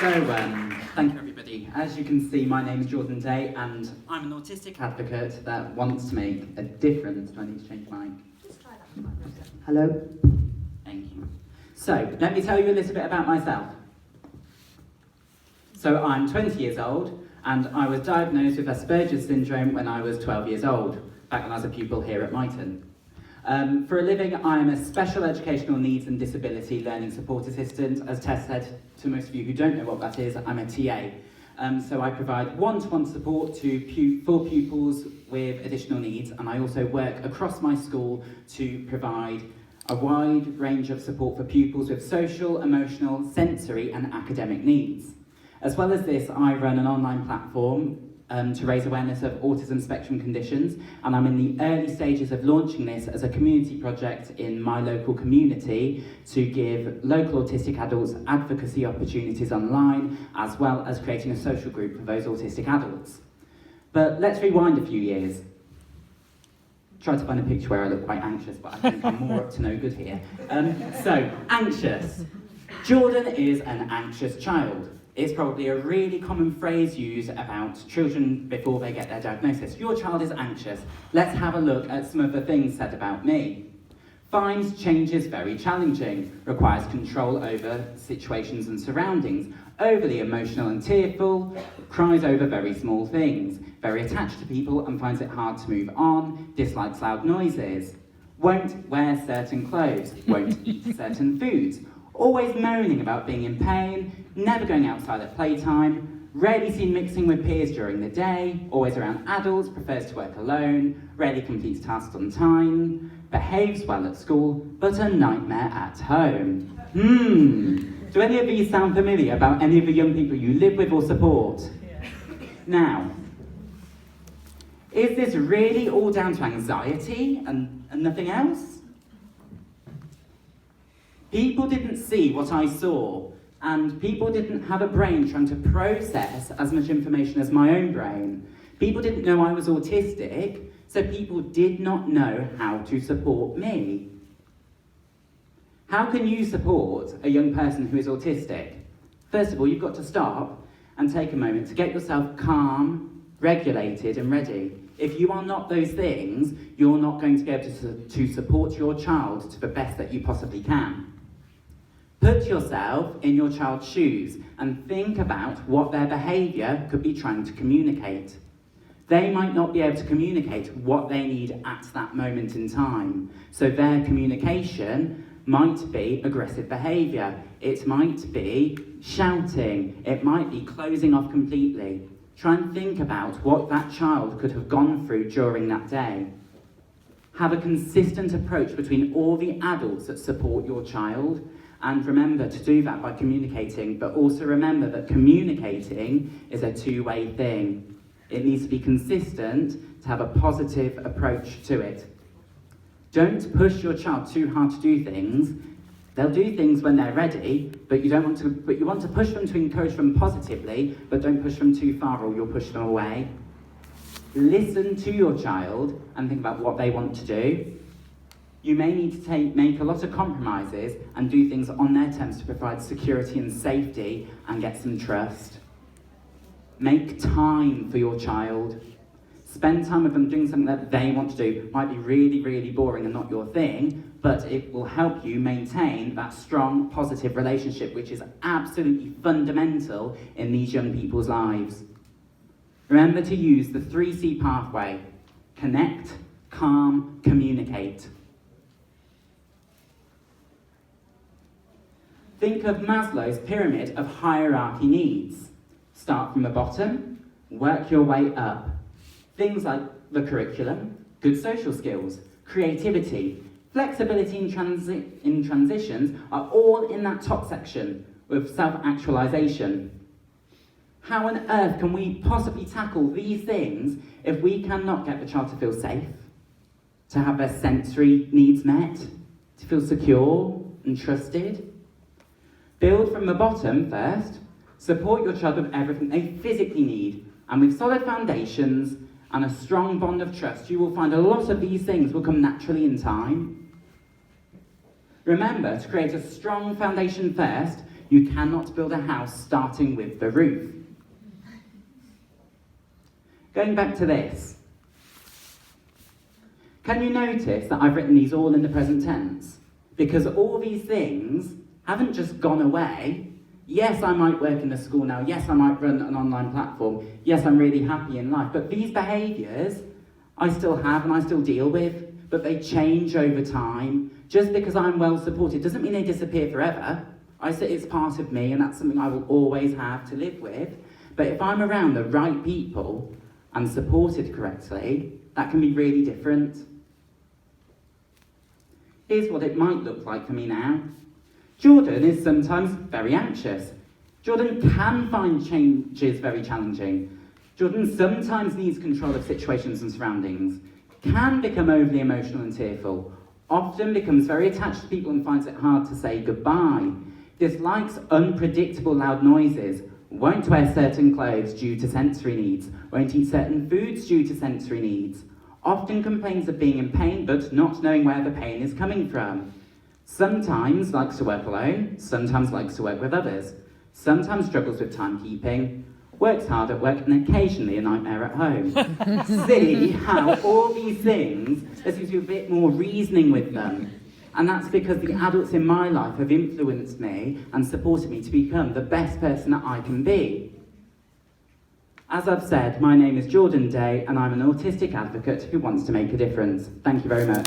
Thank you everybody. As you can see, my name is Jordan Day and I'm an autistic advocate that wants to make a difference. Do I need to change my mic? Just try that. Hello? Thank you. So, let me tell you a little bit about myself. So, I'm 20 years old and I was diagnosed with Asperger's syndrome when I was 12 years old, back when I was a pupil here at Myton. For a living, I'm a special educational needs and disability learning support assistant. As Tess said, to most of you who don't know what that is, I'm a TA. So I provide one-to-one support for pupils with additional needs, and I also work across my school to provide a wide range of support for pupils with social, emotional, sensory and academic needs. As well as this, I run an online platform to raise awareness of autism spectrum conditions, and I'm in the early stages of launching this as a community project in my local community to give local autistic adults advocacy opportunities online, as well as creating a social group for those autistic adults. But let's rewind a few years. Try to find a picture where I look quite anxious, but I think I'm more up to no good here. So, anxious. Jordan is an anxious child. It's probably a really common phrase used about children before they get their diagnosis. Your child is anxious. Let's have a look at some of the things said about me. Finds changes very challenging, requires control over situations and surroundings, overly emotional and tearful, cries over very small things, very attached to people and finds it hard to move on, dislikes loud noises, won't wear certain clothes, won't eat certain foods, always moaning about being in pain, never going outside at playtime, rarely seen mixing with peers during the day, always around adults, prefers to work alone, rarely completes tasks on time, behaves well at school, but a nightmare at home. Do any of these sound familiar about any of the young people you live with or support? Yeah. Now, is this really all down to anxiety and nothing else? People didn't see what I saw, and people didn't have a brain trying to process as much information as my own brain. People didn't know I was autistic, so people did not know how to support me. How can you support a young person who is autistic? First of all, you've got to stop and take a moment to get yourself calm, regulated and ready. If you are not those things, you're not going to be able to support your child to the best that you possibly can. Put yourself in your child's shoes and think about what their behaviour could be trying to communicate. They might not be able to communicate what they need at that moment in time. So their communication might be aggressive behaviour. It might be shouting. It might be closing off completely. Try and think about what that child could have gone through during that day. Have a consistent approach between all the adults that support your child. And remember to do that by communicating, but also remember that communicating is a two-way thing. It needs to be consistent to have a positive approach to it. Don't push your child too hard to do things. They'll do things when they're ready, but you want to push them to encourage them positively, but don't push them too far or you'll push them away. Listen to your child and think about what they want to do. You may need to make a lot of compromises and do things on their terms to provide security and safety and get some trust. Make time for your child. Spend time with them doing something that they want to do. Might be really, really boring and not your thing, but it will help you maintain that strong, positive relationship, which is absolutely fundamental in these young people's lives. Remember to use the 3C pathway: connect, calm, communicate. Think of Maslow's pyramid of hierarchy needs. Start from the bottom, work your way up. Things like the curriculum, good social skills, creativity, flexibility in transitions are all in that top section with self-actualization. How on earth can we possibly tackle these things if we cannot get the child to feel safe, to have their sensory needs met, to feel secure and trusted? Build from the bottom first. Support your child with everything they physically need. And with solid foundations and a strong bond of trust, you will find a lot of these things will come naturally in time. Remember to create a strong foundation first. You cannot build a house starting with the roof. Going back to this, can you notice that I've written these all in the present tense? Because all these things haven't just gone away. Yes, I might work in a school now. Yes, I might run an online platform. Yes, I'm really happy in life. But these behaviours I still have and I still deal with, but they change over time. Just because I'm well supported doesn't mean they disappear forever. I say it's part of me and that's something I will always have to live with. But if I'm around the right people and supported correctly, that can be really different. Here's what it might look like for me now. Jordan is sometimes very anxious. Jordan can find changes very challenging. Jordan sometimes needs control of situations and surroundings, can become overly emotional and tearful, often becomes very attached to people and finds it hard to say goodbye, dislikes unpredictable loud noises, won't wear certain clothes due to sensory needs, won't eat certain foods due to sensory needs, often complains of being in pain but not knowing where the pain is coming from, sometimes likes to work alone, sometimes likes to work with others, sometimes struggles with timekeeping, works hard at work and occasionally a nightmare at home. See how all these things, there seems to be a bit more reasoning with them. And that's because the adults in my life have influenced me and supported me to become the best person that I can be. As I've said, my name is Jordan Day and I'm an autistic advocate who wants to make a difference. Thank you very much.